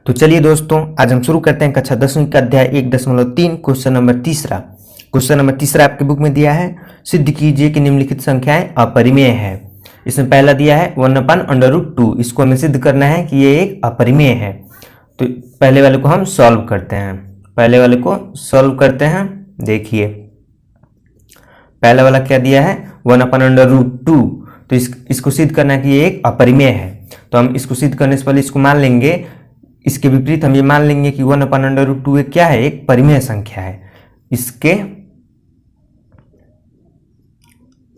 तो चलिए दोस्तों, आज हम शुरू करते हैं कक्षा 10वीं का अध्याय 1.3 क्वेश्चन नंबर तीसरा। क्वेश्चन नंबर तीसरा आपके बुक में दिया है, सिद्ध कीजिए कि निम्नलिखित संख्याएं अपरिमेय है। इसमें पहला दिया है 1/√2। इसको हमें सिद्ध करना है कि ये एक अपरिमेय है। तो पहले वाले को हम सॉल्व करते हैं। देखिए पहला वाला क्या दिया है, 1/√2। तो इसको सिद्ध करना है कि ये एक अपरिमेय है। तो हम इसको सिद्ध करने से पहले इसको मान लेंगे, इसके विपरीत हम ये मान लेंगे कि 1/√2 क्या है, एक परिमेय संख्या है। इसके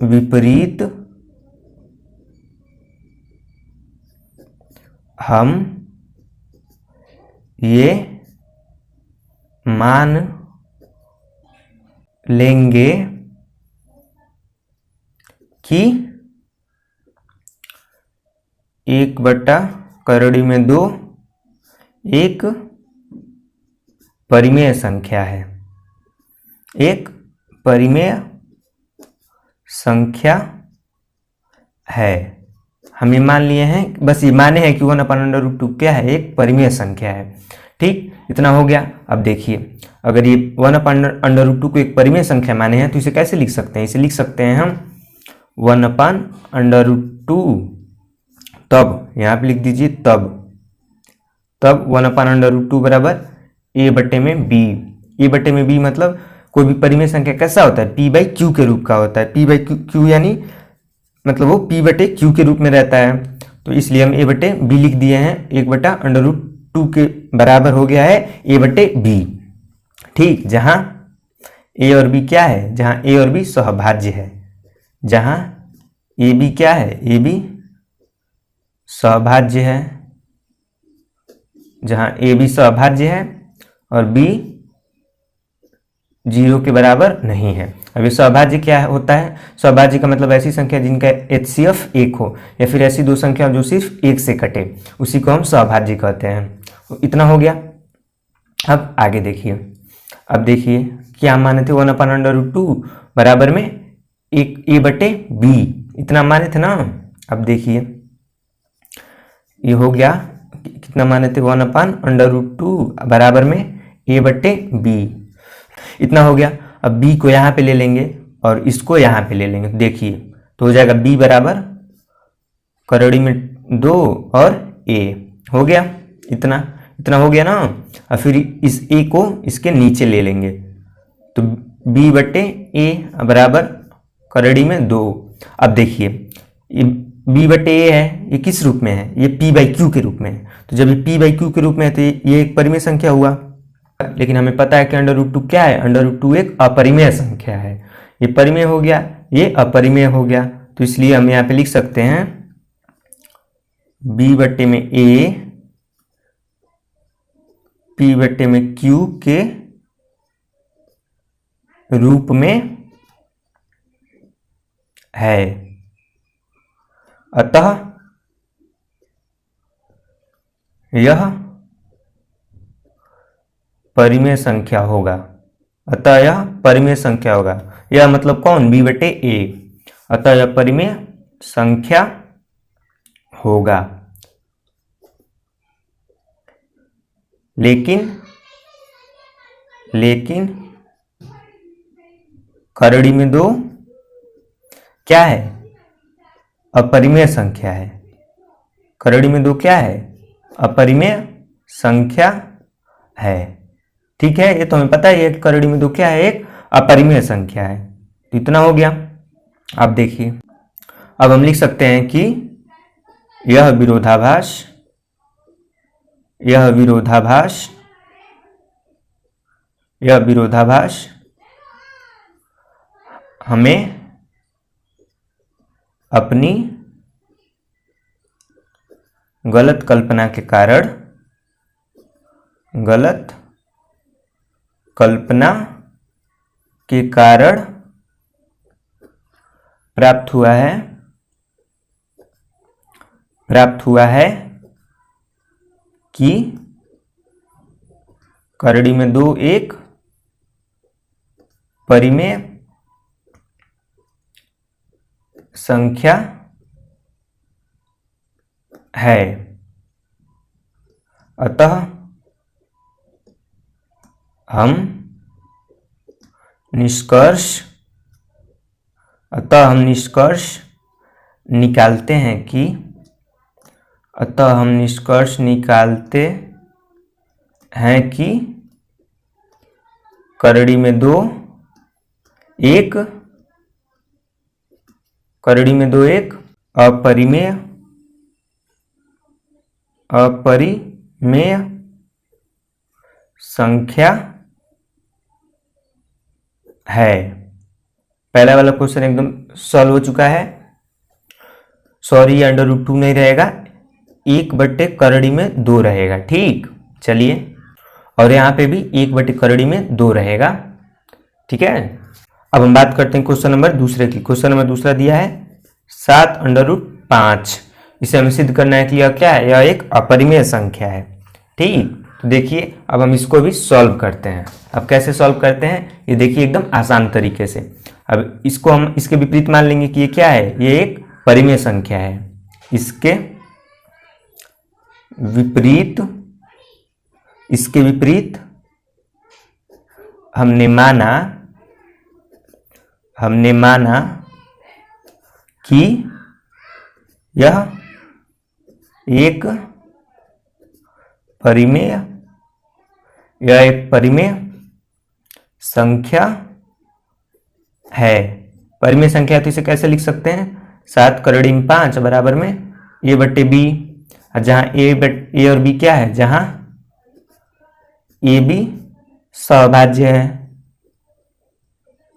विपरीत हम ये मान लेंगे कि 1/2 एक परिमेय संख्या है, एक परिमेय संख्या है। हम ये मान लिए हैं, बस ये माने हैं कि 1/√2 क्या है, एक परिमेय संख्या है। ठीक, इतना हो गया। अब देखिए, अगर ये 1/√2 को एक परिमेय संख्या माने हैं तो इसे कैसे लिख सकते हैं? इसे लिख सकते हैं हम 1/√2, तब यहाँ पे लिख दीजिए तब 1/√2 बराबर a/b। a/b मतलब कोई भी परिमेय संख्या कैसा होता है, p/q के रूप का होता है। p/q यानी मतलब वो p/q के रूप में रहता है। तो इसलिए हम a/b लिख दिए हैं। 1/√2 के बराबर हो गया है a/b। ठीक, जहां a और b क्या है, जहां a और b सहभाज्य है, जहां ab क्या है, ab सहभाज्य है, जहां ab सहभाज्य है और b 0 के बराबर नहीं है। अब ये सहभाज्य क्या होता है? सहभाज्य का मतलब ऐसी संख्या जिनका HCF 1 हो, या फिर ऐसी दो संख्या जो सिर्फ 1 से कटे, उसी को हम सहभाज्य कहते हैं। तो इतना हो गया। अब आगे देखिए, अब देखिए क्या माने थे, 1/√2 बराबर में एक a/b, इतना माने थे ना। अब देखिए ये हो गया, कितना माने थे, 1/√2 बराबर में a/b, इतना हो गया। अब b को यहाँ पे ले लेंगे और इसको यहाँ पे ले लेंगे। देखिए तो हो जाएगा b बराबर करोड़ी में 2 और a, हो गया। इतना हो गया ना। और फिर इस a को इसके नीचे ले लेंगे तो b/a बराबर करोड़ी में 2। अब देखिए ये b/a है, ये किस रूप में है, ये p/q के रूप में है। तो जब ये p/q के रूप में है तो ये एक परिमेय संख्या हुआ। लेकिन हमें पता है कि √2 क्या है, √2 एक अपरिमेय संख्या है। ये परिमेय हो गया, ये अपरिमेय हो गया। तो इसलिए हम यहाँ पे लिख सकते हैं b/a p/q के रूप में है। अतः यह परिमेय संख्या होगा। यह मतलब कौन, b/a। अतः यह परिमेय संख्या होगा। लेकिन करोड़ी में 2 क्या है, अपरिमेय संख्या है। करोड़ी में 2 क्या है, अपरिमेय संख्या है। ठीक है, ये तो हमें पता है, ये करोड़ी में 2 क्या है, एक अपरिमेय संख्या है। तो इतना हो गया। अब देखिए, अब हम लिख सकते हैं कि यह विरोधाभास हमें अपनी गलत कल्पना के कारण प्राप्त हुआ है कि करोड़ी में 2 एक परिमेय संख्या है। अतः हम निष्कर्ष अतः हम निष्कर्ष निकालते हैं कि अतः हम निष्कर्ष निकालते हैं कि करड़ी में दो एक अपरिमेय संख्या है। पहला वाला क्वेश्चन एकदम सॉल्व हो चुका है। सॉरी, √2 नहीं रहेगा, 1/करड़ी में 2 रहेगा। ठीक, चलिए, और यहाँ पे भी 1/करड़ी में 2 रहेगा। ठीक है, अब हम बात करते हैं क्वेश्चन नंबर दूसरे की। क्वेश्चन नंबर दूसरा दिया है 7√5। इसे हमें सिद्ध करना है कि यह क्या है, यह एक अपरिमेय संख्या है। ठीक, तो देखिए अब हम इसको भी सॉल्व करते हैं। अब कैसे सॉल्व करते हैं, ये देखिए एकदम आसान तरीके से। अब इसको हम इसके विपरीत मान लेंगे कि ये क्या है, ये एक परिमेय संख्या है। इसके विपरीत हमने माना कि यह एक परिमेय संख्या है। परिमेय संख्या तो इसे कैसे लिख सकते हैं, 7/5 बराबर में a/b, जहां a और b क्या है, जहां ab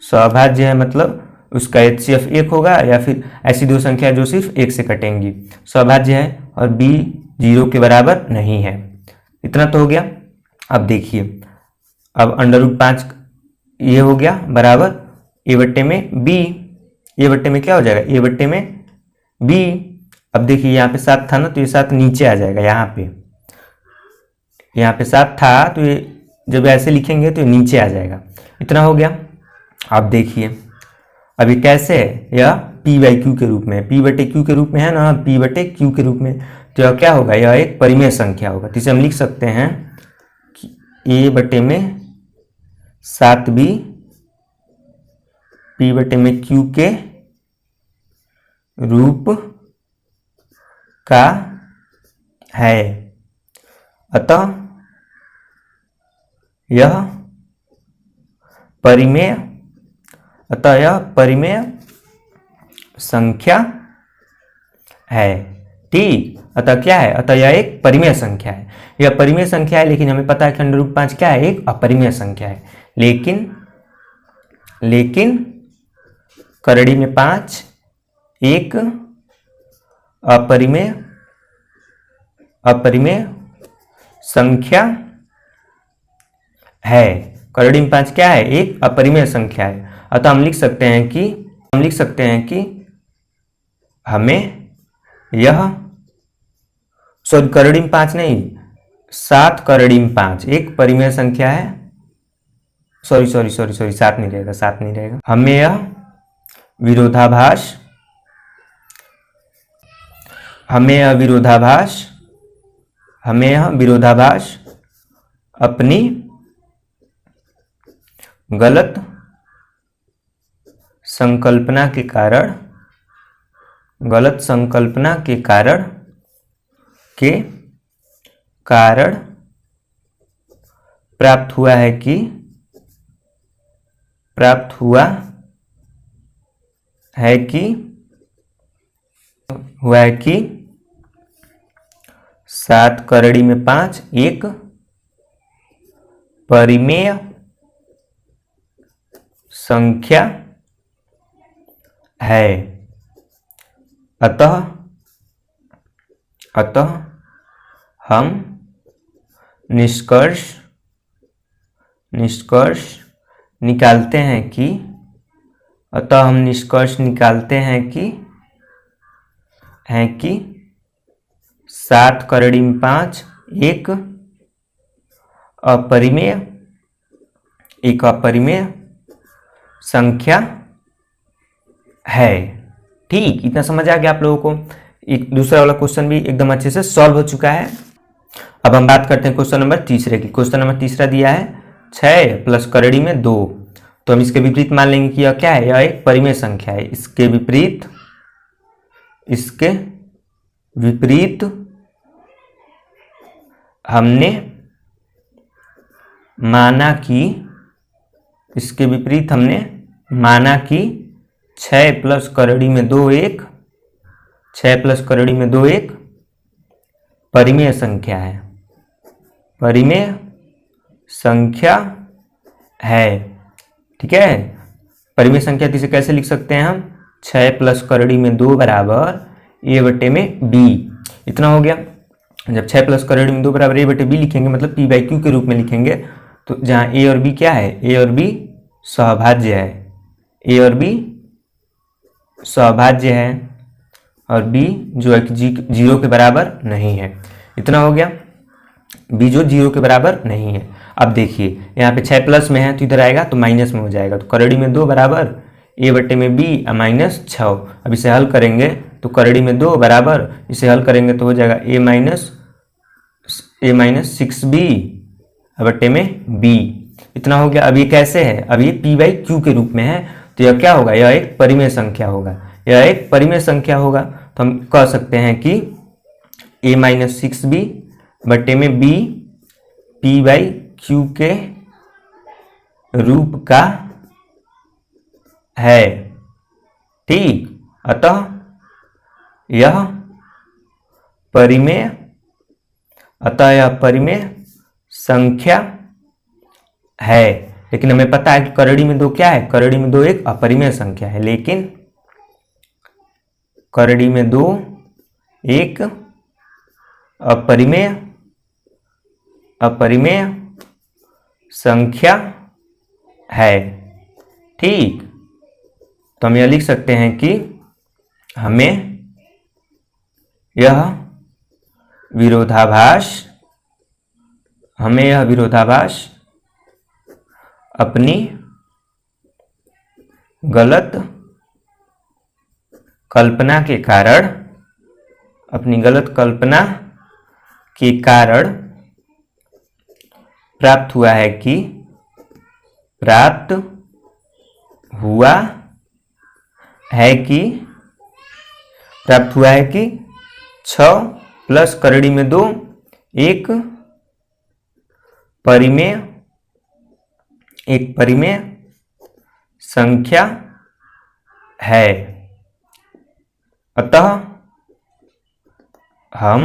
सौभाज्य है, मतलब उसका HCF 1 होगा, या फिर ऐसी दो संख्या जो सिर्फ 1 से कटेंगी। सौभाज्य है और b 0 के बराबर नहीं है। इतना तो हो गया। अब देखिए, अब √5 ये हो गया बराबर a/b, a/b में क्या हो जाएगा, a/b। अब देखिए यहाँ पे 7 था ना, तो ये 7 नीचे आ जाएगा। यहाँ पे 7 था, तो ये जब ऐसे लिखेंगे तो ये नीचे आ जाएगा। इतना हो गया। अब देखिए अब ये कैसे है, यह p/q के रूप में, p/q के रूप में है ना, p/q के रूप में, तो यह क्या होगा, यह एक परिमेय संख्या होगा। तो इसे हम लिख सकते हैं कि a/7b p/q के रूप का है। अतः यह परिमेय संख्या है। ठीक, अतः क्या है, अतः यह एक परिमेय संख्या है। यह परिमेय संख्या है, लेकिन हमें पता है कि √5 क्या है, एक अपरिमेय संख्या है। लेकिन करड़ी में 5 एक अपरिमेय संख्या है। करड़ी में 5 क्या है, एक अपरिमेय संख्या है। अतः हम लिख सकते हैं कि हमें यह करड़ी में 5 नहीं, 7/5 एक परिमेय संख्या है। सॉरी 7 नहीं रहेगा। हमें यह विरोधाभास अपनी गलत संकल्पना के कारण प्राप्त हुआ है कि 7/5 एक परिमेय संख्या है। अतः हम निष्कर्ष निकालते हैं कि 7/5 एक अपरिमेय संख्या है। ठीक, इतना समझ आ गया आप लोगों को। एक दूसरा वाला क्वेश्चन भी एकदम अच्छे से सॉल्व हो चुका है। अब हम बात करते हैं क्वेश्चन नंबर तीसरे की। क्वेश्चन नंबर तीसरा दिया है 6 प्लस करड़ी में 2, तो हम इसके विपरीत मान लेंगे कि यह क्या है, यह एक परिमेय संख्या है। इसके विपरीत हमने माना कि 6 प्लस करड़ी में 2 एक परिमेय संख्या है, ठीक है। परिमेय संख्या इसे कैसे लिख सकते हैं हम, 6 प्लस करड़ी में 2 बराबर a बटे में b। इतना हो गया। जब 6 प्लस करड़ी में 2 बराबर a बटे b लिखेंगे, मतलब p बाई q के रूप में लिखेंगे, तो जहाँ a और b क्या है, a और b सहभाज्य है, और b जो है कि 0 के बराबर नहीं है। इतना हो गया, b जो 0 के बराबर नहीं है। अब देखिए यहाँ पे 6 प्लस में है तो इधर आएगा तो माइनस में हो जाएगा, तो करड़ी में 2 बराबर a बटे में b -6। अब इसे हल करेंगे तो करड़ी में 2 बराबर, इसे हल करेंगे तो हो जाएगा a माइनस 6b बटे में b। इतना हो गया। अब ये कैसे है, अब ये p बाई q के रूप में है, तो यह क्या होगा, यह एक परिमेय संख्या होगा। तो हम कह सकते हैं कि a माइनस 6b बटे में b p बाई q के रूप का है, ठीक। अतः यह परिमेय संख्या है। लेकिन हमें पता है कि करड़ी में 2 क्या है, करड़ी में 2 एक अपरिमेय संख्या है, लेकिन करड़ी में 2 एक अपरिमेय संख्या है, ठीक। तो हम यह लिख सकते हैं कि हमें यह विरोधाभास अपनी गलत कल्पना के कारण प्राप्त हुआ है कि 6 प्लस करड़ी में 2 एक परिमेय संख्या है। अतः हम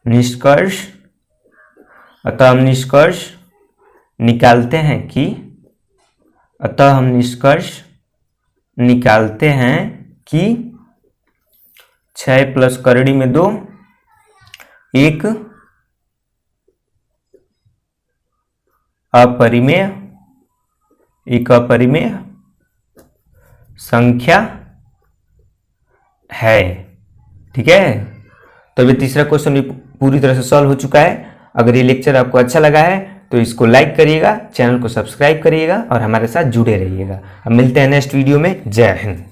निष्कर्ष निकालते हैं कि 6 प्लस करड़ी में 2 एक अपरिमेय संख्या है, ठीक है। तो ये तीसरा क्वेश्चन भी पूरी तरह से सॉल्व हो चुका है। अगर ये लेक्चर आपको अच्छा लगा है तो इसको लाइक करिएगा, चैनल को सब्सक्राइब करिएगा और हमारे साथ जुड़े रहिएगा। अब मिलते हैं नेक्स्ट वीडियो में। जय हिंद।